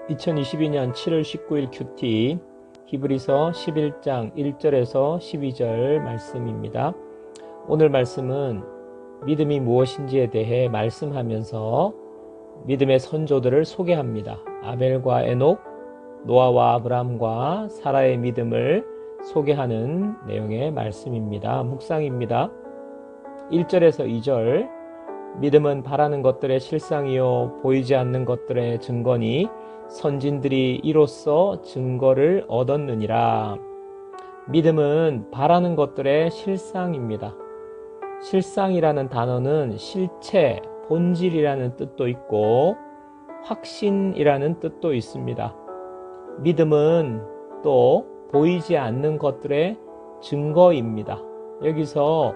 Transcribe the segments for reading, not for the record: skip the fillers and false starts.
2022년 7월 19일 큐티 히브리서 11장 1절에서 12절 말씀입니다. 오늘 말씀은 믿음이 무엇인지에 대해 말씀하면서 믿음의 선조들을 소개합니다. 아벨과 에녹, 노아와 아브라함과 사라의 믿음을 소개하는 내용의 말씀입니다. 묵상입니다. 1절에서 2절, 믿음은 바라는 것들의 실상이요 보이지 않는 것들의 증거니 선진들이 이로써 증거를 얻었느니라. 믿음은 바라는 것들의 실상입니다. 실상이라는 단어는 실체, 본질이라는 뜻도 있고 확신이라는 뜻도 있습니다. 믿음은 또 보이지 않는 것들의 증거입니다. 여기서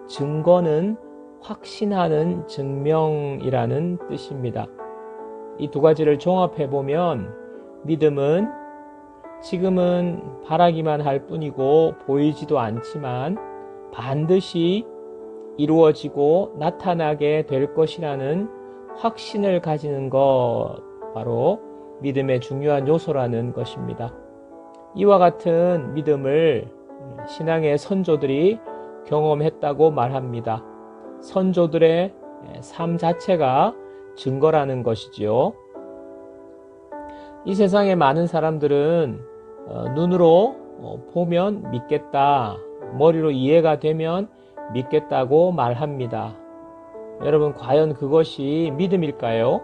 증거는 확신하는 증명이라는 뜻입니다. 이 두 가지를 종합해보면 믿음은 지금은 바라기만 할 뿐이고 보이지도 않지만 반드시 이루어지고 나타나게 될 것이라는 확신을 가지는 것, 바로 믿음의 중요한 요소라는 것입니다. 이와 같은 믿음을 신앙의 선조들이 경험했다고 말합니다. 선조들의 삶 자체가 증거라는 것이지요. 이 세상에 많은 사람들은 눈으로 보면 믿겠다, 머리로 이해가 되면 믿겠다고 말합니다. 여러분, 과연 그것이 믿음일까요?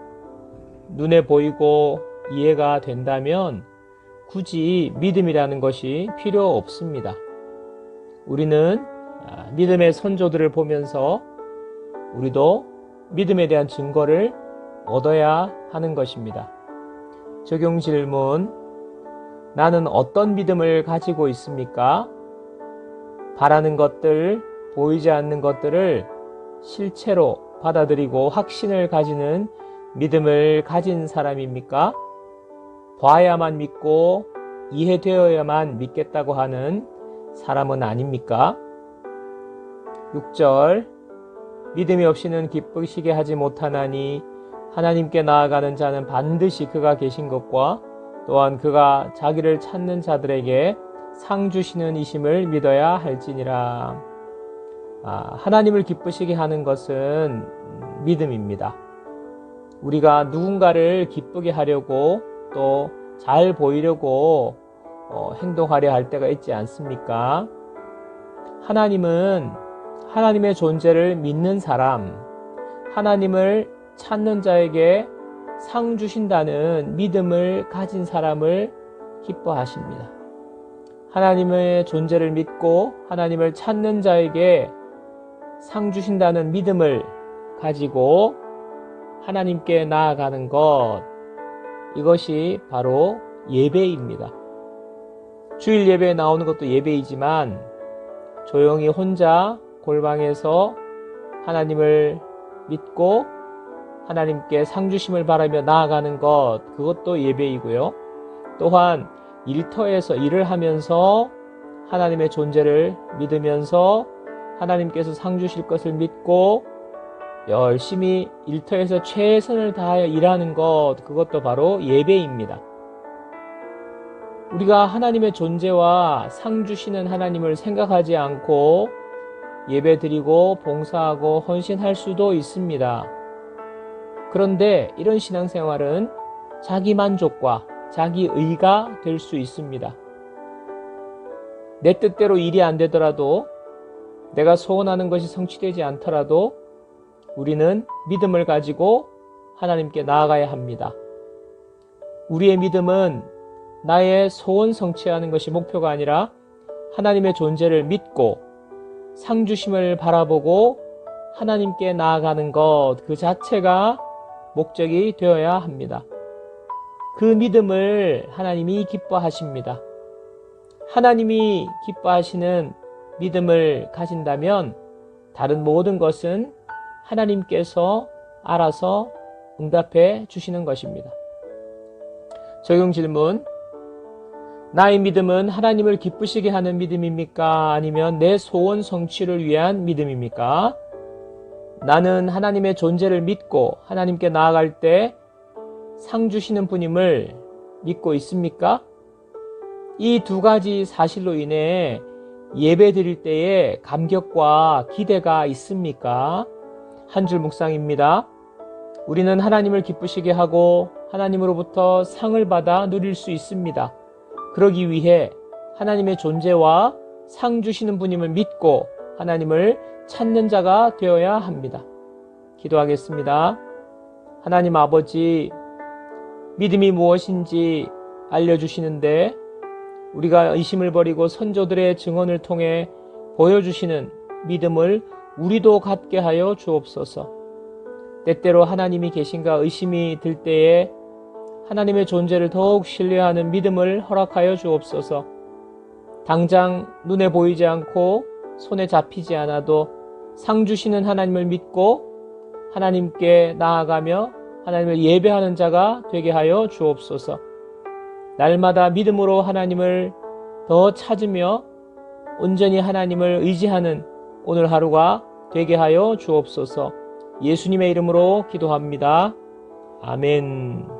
눈에 보이고 이해가 된다면 굳이 믿음이라는 것이 필요 없습니다. 우리는 믿음의 선조들을 보면서 우리도 믿음에 대한 증거를 얻어야 하는 것입니다. 적용 질문: 나는 어떤 믿음을 가지고 있습니까? 바라는 것들, 보이지 않는 것들을 실체로 받아들이고 확신을 가지는 믿음을 가진 사람입니까? 봐야만 믿고 이해되어야만 믿겠다고 하는 사람은 아닙니까? 6절, 믿음이 없이는 기쁘시게 하지 못하나니 하나님께 나아가는 자는 반드시 그가 계신 것과 또한 그가 자기를 찾는 자들에게 상 주시는 이심을 믿어야 할지니라. 하나님을 기쁘시게 하는 것은 믿음입니다. 우리가 누군가를 기쁘게 하려고 또 잘 보이려고 행동하려 할 때가 있지 않습니까? 하나님은 하나님의 존재를 믿는 사람, 하나님을 찾는 자에게 상 주신다는 믿음을 가진 사람을 기뻐하십니다. 하나님의 존재를 믿고 하나님을 찾는 자에게 상 주신다는 믿음을 가지고 하나님께 나아가는 것, 이것이 바로 예배입니다. 주일 예배에 나오는 것도 예배이지만 조용히 혼자 골방에서 하나님을 믿고 하나님께 상 주심을 바라며 나아가는 것, 그것도 예배이고요. 또한 일터에서 일을 하면서 하나님의 존재를 믿으면서 하나님께서 상 주실 것을 믿고 열심히 일터에서 최선을 다하여 일하는 것, 그것도 바로 예배입니다. 우리가 하나님의 존재와 상 주시는 하나님을 생각하지 않고 예배 드리고 봉사하고 헌신할 수도 있습니다. 그런데 이런 신앙생활은 자기 만족과 자기 의가 될 수 있습니다. 내 뜻대로 일이 안 되더라도, 내가 소원하는 것이 성취되지 않더라도 우리는 믿음을 가지고 하나님께 나아가야 합니다. 우리의 믿음은 나의 소원 성취하는 것이 목표가 아니라 하나님의 존재를 믿고 상 주심을 바라보고 하나님께 나아가는 것, 그 자체가 목적이 되어야 합니다. 그 믿음을 하나님이 기뻐하십니다. 하나님이 기뻐하시는 믿음을 가진다면 다른 모든 것은 하나님께서 알아서 응답해 주시는 것입니다. 적용 질문: 나의 믿음은 하나님을 기쁘시게 하는 믿음입니까? 아니면 내 소원 성취를 위한 믿음입니까? 나는 하나님의 존재를 믿고 하나님께 나아갈 때 상 주시는 분임을 믿고 있습니까? 이 두 가지 사실로 인해 예배 드릴 때에 감격과 기대가 있습니까? 한 줄 묵상입니다. 우리는 하나님을 기쁘시게 하고 하나님으로부터 상을 받아 누릴 수 있습니다. 그러기 위해 하나님의 존재와 상 주시는 분임을 믿고 하나님을 찾는 자가 되어야 합니다. 기도하겠습니다. 하나님 아버지, 믿음이 무엇인지 알려주시는데 우리가 의심을 버리고 선조들의 증언을 통해 보여주시는 믿음을 우리도 갖게 하여 주옵소서. 때때로 하나님이 계신가 의심이 들 때에 하나님의 존재를 더욱 신뢰하는 믿음을 허락하여 주옵소서. 당장 눈에 보이지 않고 손에 잡히지 않아도 상 주시는 하나님을 믿고 하나님께 나아가며 하나님을 예배하는 자가 되게 하여 주옵소서. 날마다 믿음으로 하나님을 더 찾으며 온전히 하나님을 의지하는 오늘 하루가 되게 하여 주옵소서. 예수님의 이름으로 기도합니다. 아멘.